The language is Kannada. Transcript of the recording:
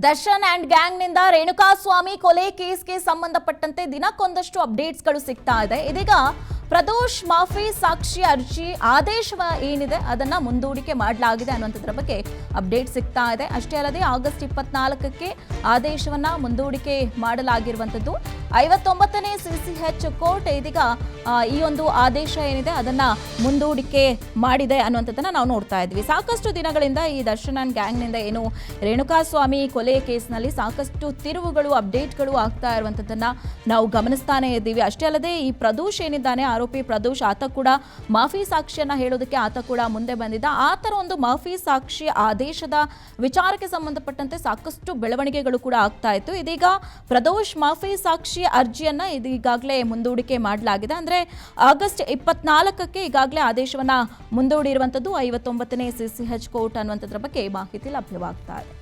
ದರ್ಶನ್ ಅಂಡ್ ಗ್ಯಾಂಗ್ ನಿಂದ ರೇಣುಕಾಸ್ವಾಮಿ ಕೊಲೆ ಕೇಸ್ಗೆ ಸಂಬಂಧಪಟ್ಟಂತೆ ದಿನಕ್ಕೊಂದಷ್ಟು ಅಪ್ಡೇಟ್ಸ್ಗಳು ಸಿಗ್ತಾ ಇದೆ. ಇದೀಗ ಪ್ರದೋಷ್ ಮಾಫಿ ಸಾಕ್ಷಿ ಅರ್ಜಿ ಆದೇಶ ಏನಿದೆ ಅದನ್ನ ಮುಂದೂಡಿಕೆ ಮಾಡಲಾಗಿದೆ ಅನ್ನುವಂಥದ್ರ ಬಗ್ಗೆ ಅಪ್ಡೇಟ್ ಸಿಗ್ತಾ ಇದೆ. ಅಷ್ಟೇ ಅಲ್ಲದೆ ಆಗಸ್ಟ್ 24ಕ್ಕೆ ಆದೇಶವನ್ನ ಮುಂದೂಡಿಕೆ ಮಾಡಲಾಗಿರುವಂಥದ್ದು. 59ನೇ CCH ಕೋರ್ಟ್ ಇದೀಗ ಈ ಒಂದು ಆದೇಶ ಏನಿದೆ ಅದನ್ನ ಮುಂದೂಡಿಕೆ ಮಾಡಿದೆ ಅನ್ನುವಂಥದ್ದನ್ನ ನಾವು ನೋಡ್ತಾ ಇದ್ವಿ. ಸಾಕಷ್ಟು ದಿನಗಳಿಂದ ಈ ದರ್ಶನ್ ಅಂಡ್ ಗ್ಯಾಂಗ್ನಿಂದ ಏನು ರೇಣುಕಾಸ್ವಾಮಿ ಕೊಲೆ ಕೇಸ್ನಲ್ಲಿ ಸಾಕಷ್ಟು ತಿರುವುಗಳು ಅಪ್ಡೇಟ್ಗಳು ಆಗ್ತಾ ಇರುವಂಥದ್ದನ್ನ ನಾವು ಗಮನಿಸ್ತಾನೆ ಇದ್ದೀವಿ. ಅಷ್ಟೇ ಅಲ್ಲದೆ ಈ ಪ್ರದೋಷ್ ಏನಿದ್ದಾನೆ ಆರೋಪಿ ಪ್ರದೋಷ್, ಆತ ಕೂಡ ಮಾಫಿ ಸಾಕ್ಷಿಯನ್ನ ಹೇಳೋದಕ್ಕೆ ಆತ ಕೂಡ ಮುಂದೆ ಬಂದಿದ್ದ. ಆತರ ಒಂದು ಮಾಫಿ ಸಾಕ್ಷಿ ಆದೇಶದ ವಿಚಾರಕ್ಕೆ ಸಂಬಂಧಪಟ್ಟಂತೆ ಸಾಕಷ್ಟು ಬೆಳವಣಿಗೆಗಳು ಕೂಡ ಆಗ್ತಾ ಇತ್ತು. ಇದೀಗ ಪ್ರದೋಷ್ ಮಾಫಿ ಸಾಕ್ಷಿ ಅರ್ಜಿಯನ್ನ ಈಗಾಗಲೇ ಮುಂದೂಡಿಕೆ ಮಾಡಲಾಗಿದೆ. ಅಂದ್ರೆ ಆಗಸ್ಟ್ 24ಕ್ಕೆ ಈಗಾಗಲೇ ಆದೇಶವನ್ನ ಮುಂದೂಡಿರುವಂತದ್ದು. 59ನೇ CCH ಕೋರ್ಟ್ ಅನ್ನುವಂಥದ್ರ ಬಗ್ಗೆ ಮಾಹಿತಿ ಲಭ್ಯವಾಗ್ತಾ ಇದೆ.